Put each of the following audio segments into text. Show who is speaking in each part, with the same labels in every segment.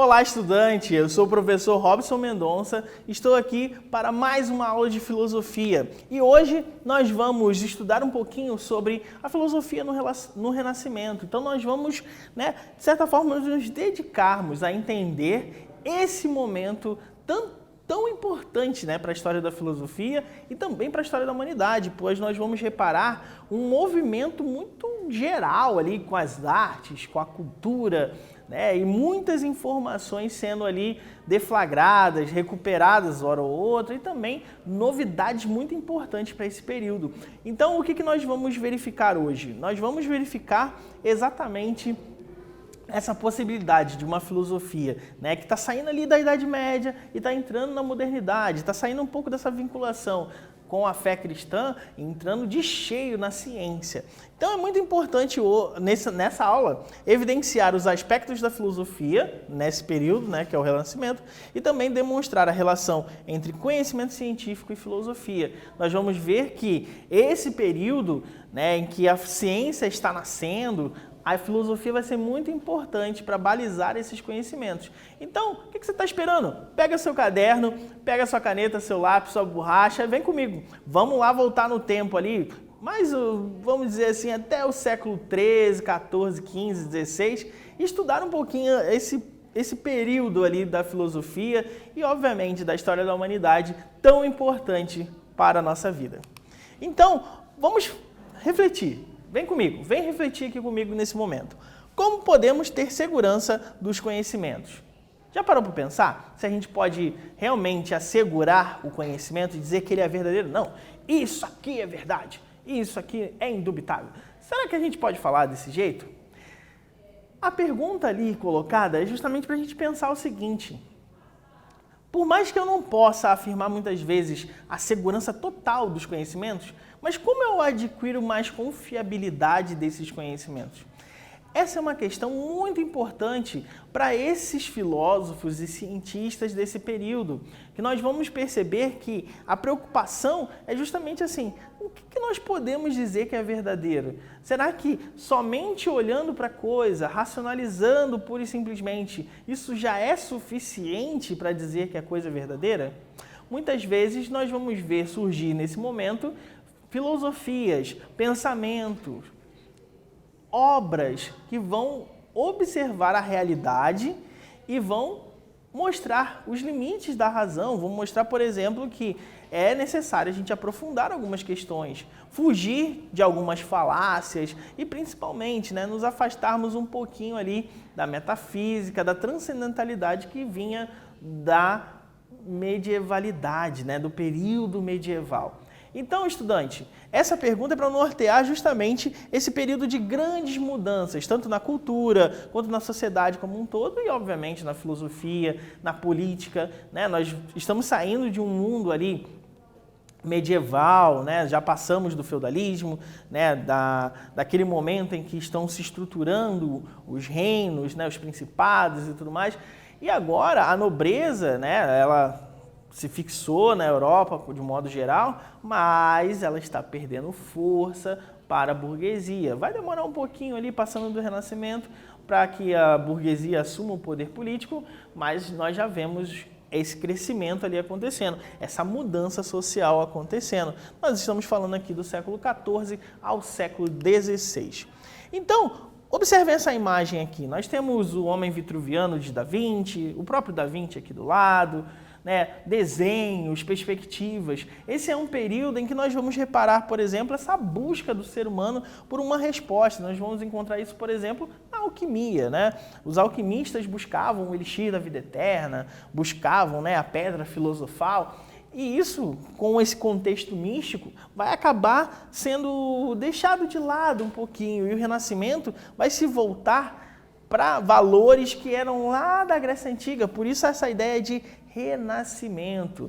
Speaker 1: Olá, estudante! Eu sou o professor Robson Mendonça, estou aqui para mais uma aula de filosofia e hoje nós vamos estudar um pouquinho sobre a filosofia no Renascimento. Então nós vamos, de certa forma, nos dedicarmos a entender esse momento tão importante para a história da filosofia e também para a história da humanidade, pois nós vamos reparar um movimento muito geral ali com as artes, com a cultura, e muitas informações sendo ali deflagradas, recuperadas hora ou outra e também novidades muito importantes para esse período. Então, o que nós vamos verificar hoje? Nós vamos verificar exatamente essa possibilidade de uma filosofia que está saindo ali da Idade Média e está entrando na modernidade, está saindo um pouco dessa vinculação com a fé cristã, entrando de cheio na ciência. Então é muito importante nessa aula evidenciar os aspectos da filosofia nesse período, que é o Renascimento, e também demonstrar a relação entre conhecimento científico e filosofia. Nós vamos ver que esse período em que a ciência está nascendo, a filosofia vai ser muito importante para balizar esses conhecimentos. Então, o que você está esperando? Pega seu caderno, pega sua caneta, seu lápis, sua borracha, vem comigo. Vamos lá voltar no tempo ali, mas vamos dizer assim, até o século XIII, XIV, XV, XVI, e estudar um pouquinho esse período ali da filosofia e, obviamente, da história da humanidade, tão importante para a nossa vida. Então, vamos refletir. Vem comigo, vem refletir aqui comigo nesse momento. Como podemos ter segurança dos conhecimentos? Já parou para pensar se a gente pode realmente assegurar o conhecimento e dizer que ele é verdadeiro? Não, isso aqui é verdade, isso aqui é indubitável. Será que a gente pode falar desse jeito? A pergunta ali colocada é justamente para a gente pensar o seguinte: por mais que eu não possa afirmar muitas vezes a segurança total dos conhecimentos, mas como eu adquiro mais confiabilidade desses conhecimentos? Essa é uma questão muito importante para esses filósofos e cientistas desse período, que nós vamos perceber que a preocupação é justamente assim: o que nós podemos dizer que é verdadeiro? Será que somente olhando para a coisa, racionalizando pura e simplesmente, isso já é suficiente para dizer que a coisa é verdadeira? Muitas vezes nós vamos ver surgir nesse momento filosofias, pensamentos, obras que vão observar a realidade e vão mostrar os limites da razão, vão mostrar, por exemplo, que é necessário a gente aprofundar algumas questões, fugir de algumas falácias e, principalmente, nos afastarmos um pouquinho ali da metafísica, da transcendentalidade que vinha da medievalidade, do período medieval. Então, estudante, essa pergunta é para nortear justamente esse período de grandes mudanças, tanto na cultura, quanto na sociedade como um todo e, obviamente, na filosofia, na política. Nós estamos saindo de um mundo ali medieval, já passamos do feudalismo, daquele momento em que estão se estruturando os reinos, os principados e tudo mais. E agora a nobreza, ela se fixou na Europa de modo geral, mas ela está perdendo força para a burguesia. Vai demorar um pouquinho ali, passando do Renascimento, para que a burguesia assuma o poder político, mas nós já vemos esse crescimento ali acontecendo, essa mudança social acontecendo. Nós estamos falando aqui do século XIV ao século XVI. Então, observe essa imagem aqui. Nós temos o homem vitruviano de Da Vinci, o próprio Da Vinci aqui do lado, desenhos, perspectivas. Esse é um período em que nós vamos reparar, por exemplo, essa busca do ser humano por uma resposta. Nós vamos encontrar isso, por exemplo, na alquimia. Os alquimistas buscavam o elixir da vida eterna, buscavam a pedra filosofal. E isso, com esse contexto místico, vai acabar sendo deixado de lado um pouquinho. E o Renascimento vai se voltar para valores que eram lá da Grécia Antiga. Por isso essa ideia de renascimento.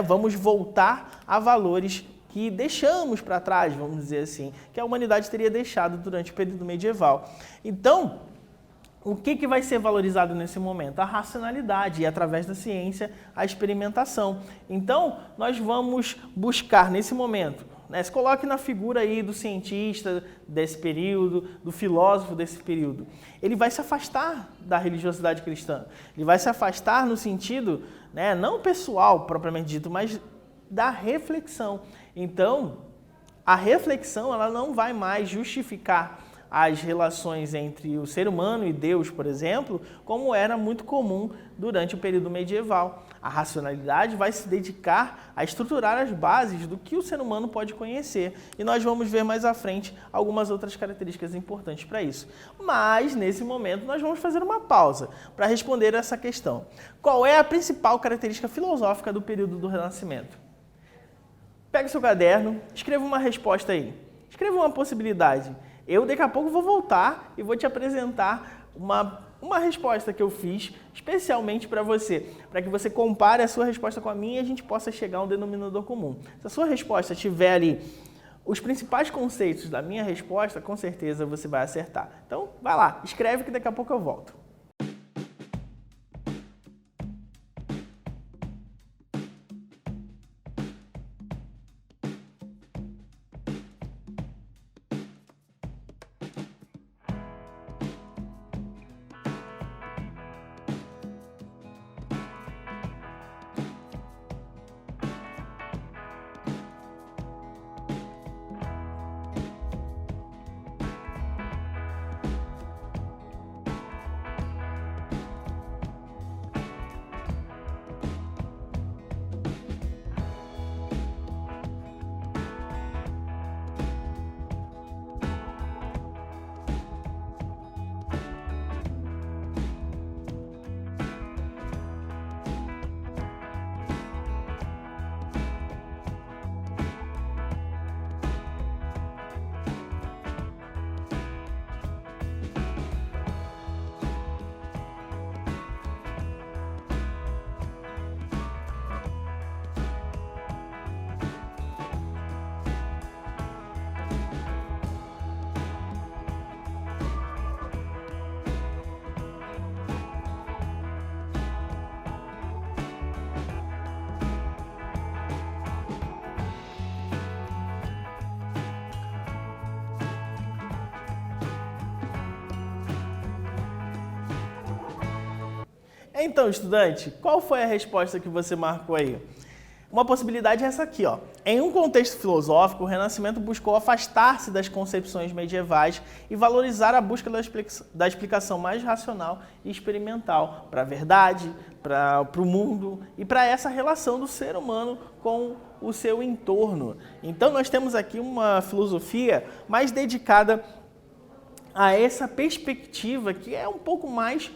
Speaker 1: Vamos voltar a valores que deixamos para trás, vamos dizer assim, que a humanidade teria deixado durante o período medieval. Então, o que vai ser valorizado nesse momento? A racionalidade e, através da ciência, a experimentação. Então, nós vamos buscar, nesse momento, né? Se coloque na figura aí do cientista desse período, do filósofo desse período. Ele vai se afastar da religiosidade cristã. Ele vai se afastar no sentido, né, não pessoal propriamente dito, mas da reflexão. Então, a reflexão ela não vai mais justificar as relações entre o ser humano e Deus, por exemplo, como era muito comum durante o período medieval. A racionalidade vai se dedicar a estruturar as bases do que o ser humano pode conhecer. E nós vamos ver mais à frente algumas outras características importantes para isso. Mas, nesse momento, nós vamos fazer uma pausa para responder essa questão. Qual é a principal característica filosófica do período do Renascimento? Pega o seu caderno, escreva uma resposta aí. Escreva uma possibilidade. Eu, daqui a pouco, vou voltar e vou te apresentar uma resposta que eu fiz especialmente para você, para que você compare a sua resposta com a minha e a gente possa chegar a um denominador comum. Se a sua resposta tiver ali os principais conceitos da minha resposta, com certeza você vai acertar. Então, vai lá, escreve que daqui a pouco eu volto. Então, estudante, qual foi a resposta que você marcou aí? Uma possibilidade é essa aqui, ó. Em um contexto filosófico, o Renascimento buscou afastar-se das concepções medievais e valorizar a busca da explicação mais racional e experimental para a verdade, para o mundo e para essa relação do ser humano com o seu entorno. Então, nós temos aqui uma filosofia mais dedicada a essa perspectiva que é um pouco mais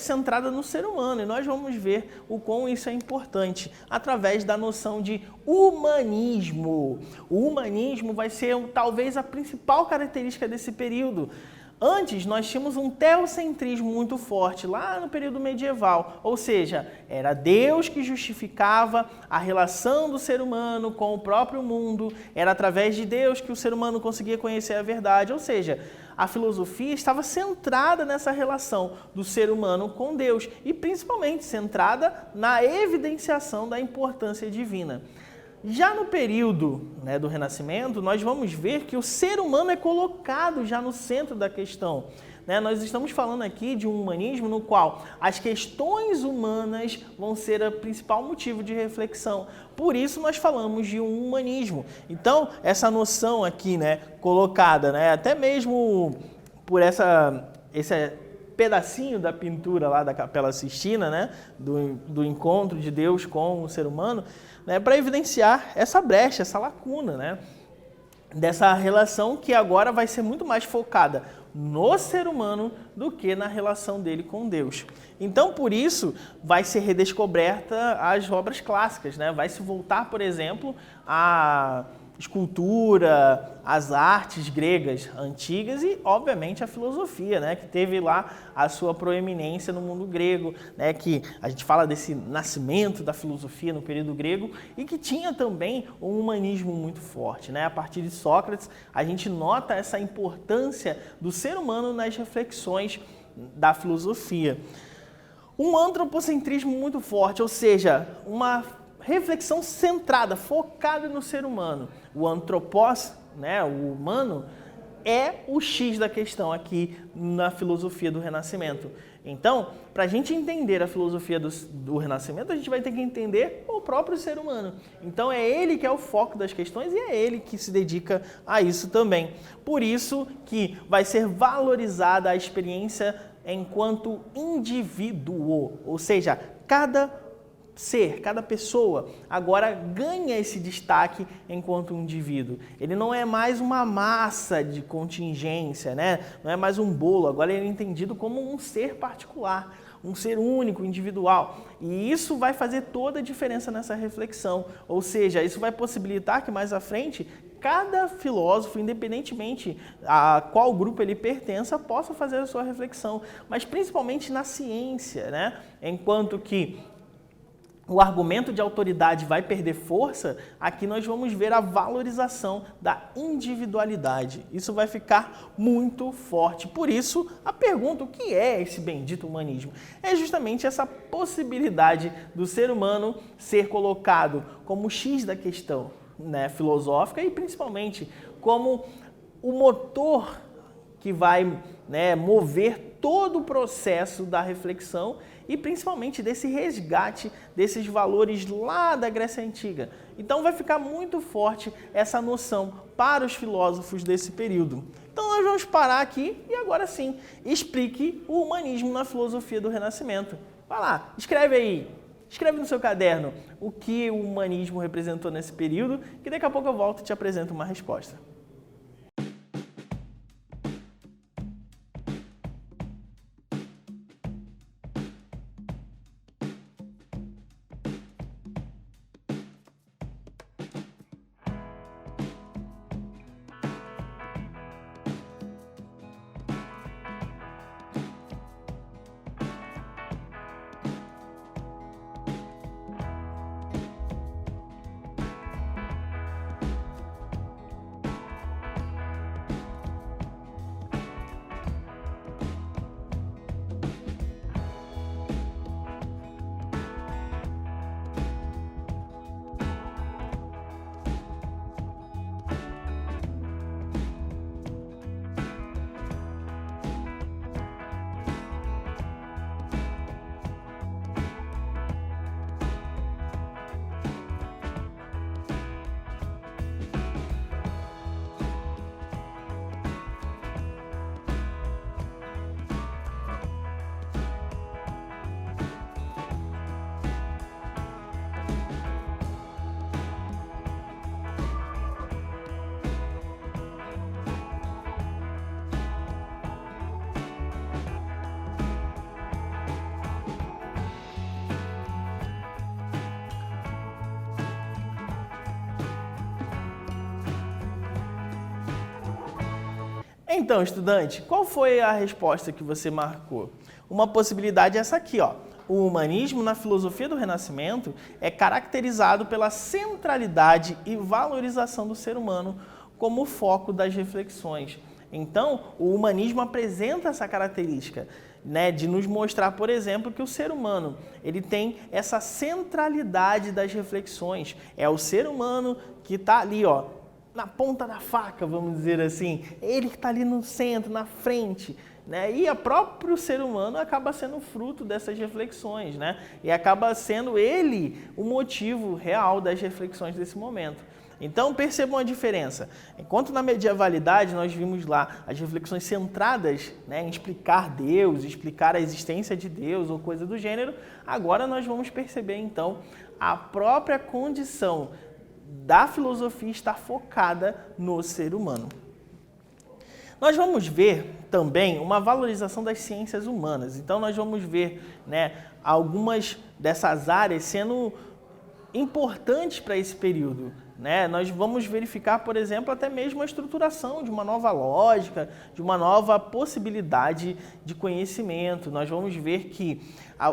Speaker 1: centrada no ser humano, e nós vamos ver o quão isso é importante através da noção de humanismo. O humanismo vai ser talvez a principal característica desse período. Antes, nós tínhamos um teocentrismo muito forte, lá no período medieval, ou seja, era Deus que justificava a relação do ser humano com o próprio mundo, era através de Deus que o ser humano conseguia conhecer a verdade, ou seja, a filosofia estava centrada nessa relação do ser humano com Deus e principalmente centrada na evidenciação da importância divina. Já no período do Renascimento, nós vamos ver que o ser humano é colocado já no centro da questão. Nós estamos falando aqui de um humanismo no qual as questões humanas vão ser o principal motivo de reflexão. Por isso nós falamos de um humanismo. Então, essa noção aqui colocada, até mesmo por esse pedacinho da pintura lá da Capela Sistina, do encontro de Deus com o ser humano, para evidenciar essa brecha, essa lacuna, dessa relação que agora vai ser muito mais focada no ser humano do que na relação dele com Deus. Então, por isso, vai ser redescoberta as obras clássicas, vai se voltar, por exemplo, à escultura, às artes gregas antigas e, obviamente, a filosofia, que teve lá a sua proeminência no mundo grego, que a gente fala desse nascimento da filosofia no período grego e que tinha também um humanismo muito forte. A partir de Sócrates, a gente nota essa importância do ser humano nas reflexões da filosofia. Um antropocentrismo muito forte, ou seja, uma reflexão centrada, focada no ser humano. O antropós, né, o humano, é o X da questão aqui na filosofia do Renascimento. Então, para a gente entender a filosofia do Renascimento, a gente vai ter que entender o próprio ser humano. Então, é ele que é o foco das questões e é ele que se dedica a isso também. Por isso que vai ser valorizada a experiência enquanto indivíduo, ou seja, cada ser, cada pessoa agora ganha esse destaque enquanto indivíduo. Ele não é mais uma massa de contingência, né? Não é mais um bolo, agora ele é entendido como um ser particular, um ser único, individual. E isso vai fazer toda a diferença nessa reflexão, ou seja, isso vai possibilitar que mais à frente cada filósofo, independentemente a qual grupo ele pertença, possa fazer a sua reflexão, mas principalmente na ciência, né? Enquanto que o argumento de autoridade vai perder força, aqui nós vamos ver a valorização da individualidade. Isso vai ficar muito forte. Por isso, a pergunta, o que é esse bendito humanismo? É justamente essa possibilidade do ser humano ser colocado como o X da questão, né, filosófica e principalmente como o motor que vai, né, mover todo o processo da reflexão e principalmente desse resgate desses valores lá da Grécia Antiga. Então vai ficar muito forte essa noção para os filósofos desse período. Então nós vamos parar aqui e agora sim, explique o humanismo na filosofia do Renascimento. Vai lá, escreve aí, escreve no seu caderno o que o humanismo representou nesse período, que daqui a pouco eu volto e te apresento uma resposta. Então, estudante, qual foi a resposta que você marcou? Uma possibilidade é essa aqui, ó. O humanismo na filosofia do Renascimento é caracterizado pela centralidade e valorização do ser humano como foco das reflexões. Então, o humanismo apresenta essa característica, né, de nos mostrar, por exemplo, que o ser humano ele tem essa centralidade das reflexões. É o ser humano que está ali, ó, na ponta da faca, vamos dizer assim. Ele que está ali no centro, na frente, né? E o próprio ser humano acaba sendo fruto dessas reflexões, né? E acaba sendo ele o motivo real das reflexões desse momento. Então percebam a diferença. Enquanto na medievalidade nós vimos lá as reflexões centradas, né, em explicar Deus, explicar a existência de Deus ou coisa do gênero, agora nós vamos perceber então a própria condição da filosofia está focada no ser humano. Nós vamos ver também uma valorização das ciências humanas. Então nós vamos ver, né, algumas dessas áreas sendo importantes para esse período, né? Nós vamos verificar, por exemplo, até mesmo a estruturação de uma nova lógica, de uma nova possibilidade de conhecimento. Nós vamos ver que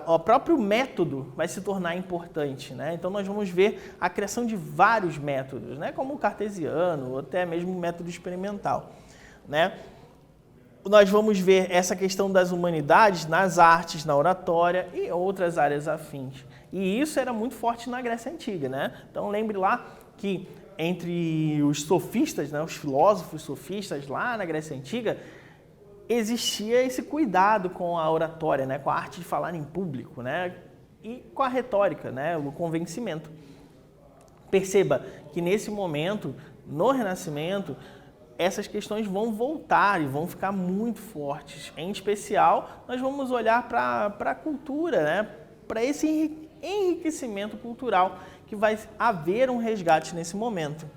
Speaker 1: o próprio método vai se tornar importante, né? Então nós vamos ver a criação de vários métodos, né? Como o cartesiano, ou até mesmo o método experimental, né? nós vamos ver essa questão das humanidades nas artes, na oratória e outras áreas afins. E isso era muito forte na Grécia Antiga, né? Então lembre lá que entre os sofistas, né, os filósofos sofistas lá na Grécia Antiga, existia esse cuidado com a oratória, né, com a arte de falar em público, né, e com a retórica, né, o convencimento. Perceba que nesse momento, no Renascimento, essas questões vão voltar e vão ficar muito fortes. Em especial, nós vamos olhar para a cultura, né, para esse enriquecimento cultural que vai haver um resgate nesse momento.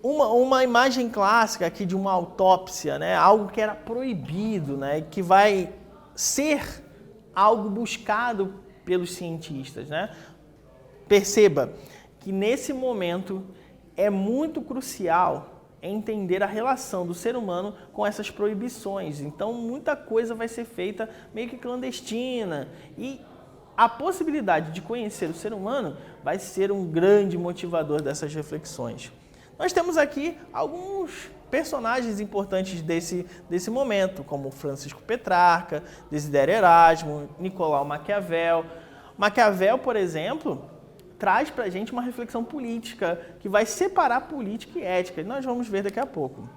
Speaker 1: Uma imagem clássica aqui de uma autópsia, né? Algo que era proibido, né? Que vai ser algo buscado pelos cientistas, né? Perceba que nesse momento é muito crucial entender a relação do ser humano com essas proibições. Então, muita coisa vai ser feita meio que clandestina e a possibilidade de conhecer o ser humano vai ser um grande motivador dessas reflexões. Nós temos aqui alguns personagens importantes desse momento, como Francisco Petrarca, Desidério Erasmo, Nicolau Maquiavel. Maquiavel, por exemplo, traz para a gente uma reflexão política que vai separar política e ética, e nós vamos ver daqui a pouco.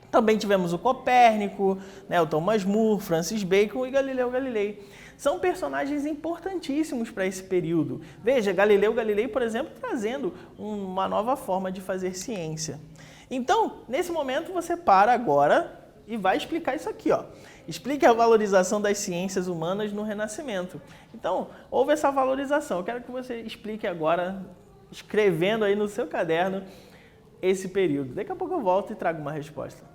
Speaker 1: Também tivemos o Copérnico, né, o Thomas More, Francis Bacon e Galileu Galilei. São personagens importantíssimos para esse período. Veja, Galileu Galilei, por exemplo, trazendo uma nova forma de fazer ciência. Então, nesse momento, você para agora e vai explicar isso aqui, ó. Explique a valorização das ciências humanas no Renascimento. Então, houve essa valorização. Eu quero que você explique agora, escrevendo aí no seu caderno, esse período. Daqui a pouco eu volto e trago uma resposta.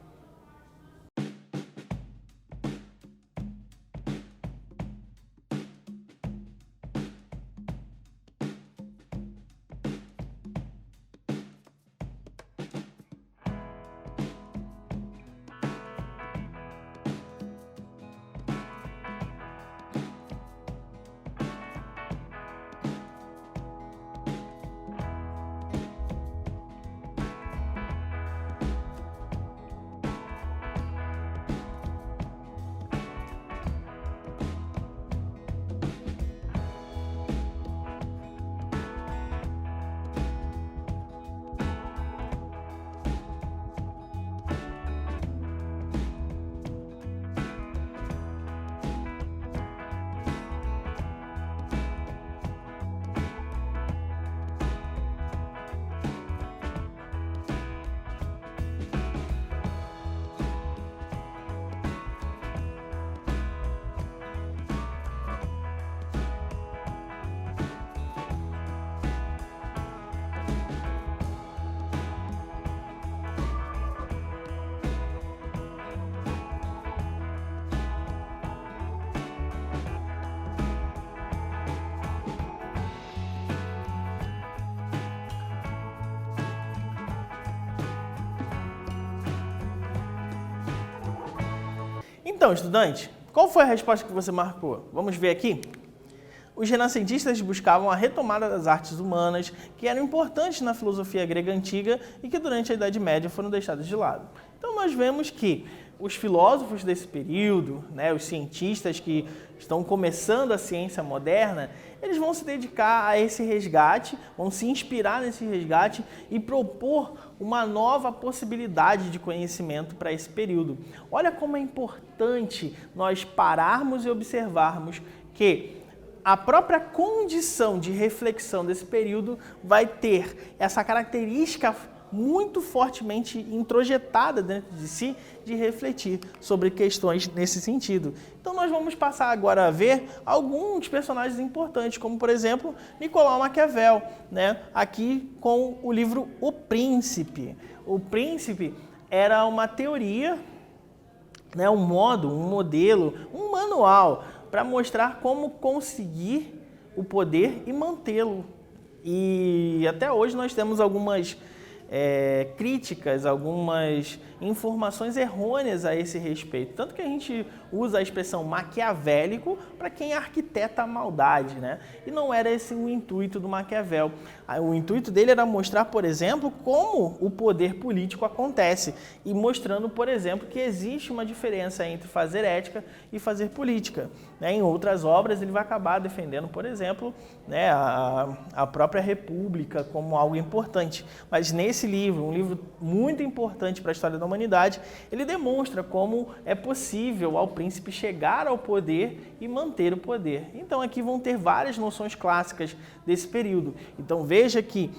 Speaker 1: Então, estudante, qual foi a resposta que você marcou? Vamos ver aqui? Os renascentistas buscavam a retomada das artes humanas, que eram importantes na filosofia grega antiga e que durante a Idade Média foram deixadas de lado. Então, nós vemos que os filósofos desse período, né, os cientistas que estão começando a ciência moderna, eles vão se dedicar a esse resgate, vão se inspirar nesse resgate e propor uma nova possibilidade de conhecimento para esse período. Olha como é importante nós pararmos e observarmos que a própria condição de reflexão desse período vai ter essa característica muito fortemente introjetada dentro de si de refletir sobre questões nesse sentido. Então nós vamos passar agora a ver alguns personagens importantes, como por exemplo Nicolau Maquiavel, né? Aqui com o livro O Príncipe. O Príncipe era uma teoria, né? Um modo, um modelo, um manual para mostrar como conseguir o poder e mantê-lo. E até hoje nós temos algumas críticas, algumas informações errôneas a esse respeito. Tanto que a gente usa a expressão maquiavélico para quem arquiteta a maldade, né? E não era esse o intuito do Maquiavel. O intuito dele era mostrar, por exemplo, como o poder político acontece e mostrando, por exemplo, que existe uma diferença entre fazer ética e fazer política. Em outras obras, ele vai acabar defendendo, por exemplo, né, a própria República como algo importante. Mas nesse livro, um livro muito importante para a história da humanidade, ele demonstra como é possível ao príncipe chegar ao poder e manter o poder. Então aqui vão ter várias noções clássicas desse período. Então veja que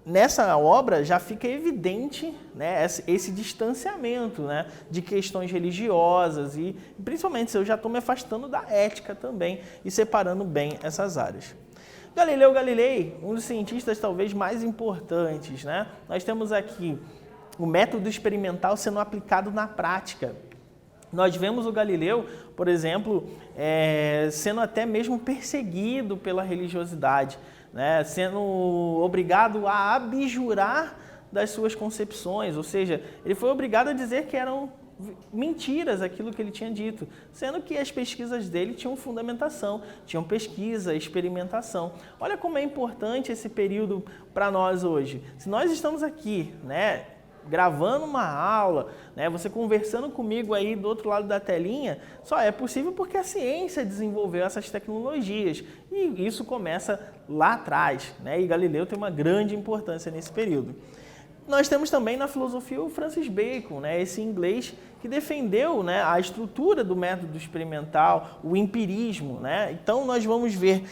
Speaker 1: nessa obra já fica evidente, né, esse distanciamento, né, de questões religiosas e principalmente se eu já estou me afastando da ética também e separando bem essas áreas. Galileu Galilei, um dos cientistas talvez mais importantes, né? Nós temos aqui o método experimental sendo aplicado na prática. Nós vemos o Galileu, por exemplo, sendo até mesmo perseguido pela religiosidade, né? Sendo obrigado a abjurar das suas concepções, ou seja, ele foi obrigado a dizer que eram mentiras aquilo que ele tinha dito, sendo que as pesquisas dele tinham fundamentação, tinham pesquisa, experimentação. Olha como é importante esse período para nós hoje. Se nós estamos aqui, né, gravando uma aula, né, você conversando comigo aí do outro lado da telinha, só é possível porque a ciência desenvolveu essas tecnologias e isso começa lá atrás, né, e Galileu tem uma grande importância nesse período. Nós temos também na filosofia o Francis Bacon, né, esse inglês que defendeu, né, a estrutura do método experimental, o empirismo, né? Então nós vamos ver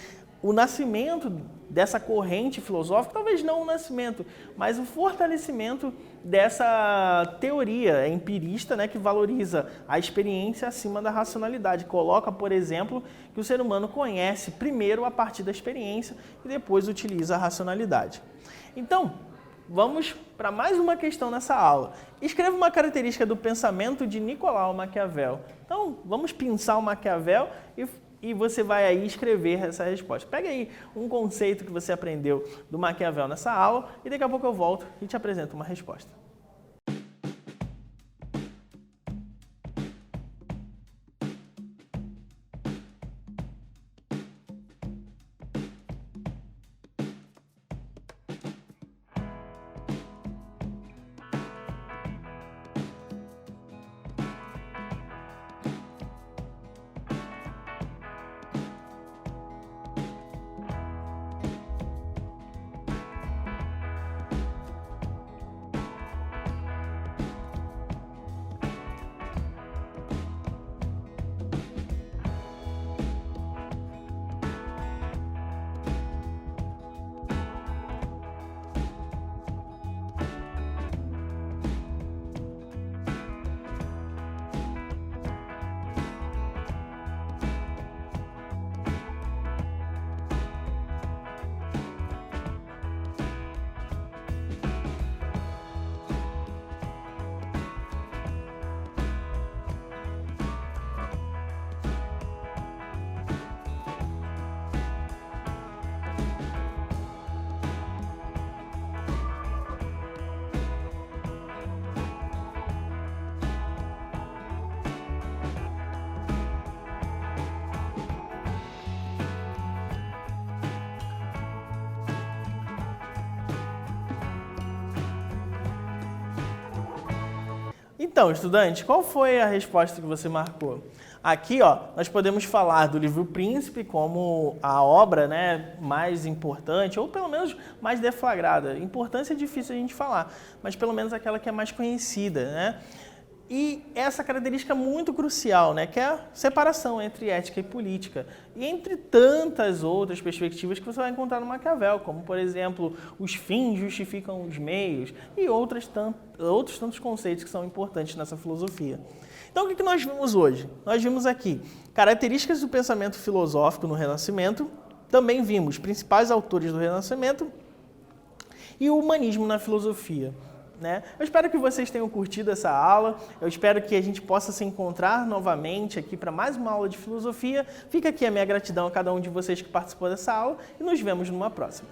Speaker 1: o nascimento dessa corrente filosófica, talvez não o nascimento, mas o fortalecimento dessa teoria empirista, né, que valoriza a experiência acima da racionalidade. Coloca, por exemplo, que o ser humano conhece primeiro a partir da experiência e depois utiliza a racionalidade. Então, vamos para mais uma questão nessa aula. Escreva uma característica do pensamento de Nicolau Maquiavel. Então, vamos pensar o Maquiavel e você vai aí escrever essa resposta. Pega aí um conceito que você aprendeu do Maquiavel nessa aula e daqui a pouco eu volto e te apresento uma resposta. Então, estudante, qual foi a resposta que você marcou? Aqui, ó, nós podemos falar do livro Príncipe como a obra, né, mais importante, ou pelo menos mais deflagrada. Importância é difícil a gente falar, mas pelo menos aquela que é mais conhecida, né? E essa característica muito crucial, né, que é a separação entre ética e política, e entre tantas outras perspectivas que você vai encontrar no Maquiavel, como, por exemplo, os fins justificam os meios, e outros tantos conceitos que são importantes nessa filosofia. Então, o que nós vimos hoje? Nós vimos aqui características do pensamento filosófico no Renascimento, também vimos principais autores do Renascimento e o humanismo na filosofia. Né? Eu espero que vocês tenham curtido essa aula, eu espero que a gente possa se encontrar novamente aqui para mais uma aula de filosofia. Fica aqui a minha gratidão a cada um de vocês que participou dessa aula e nos vemos numa próxima.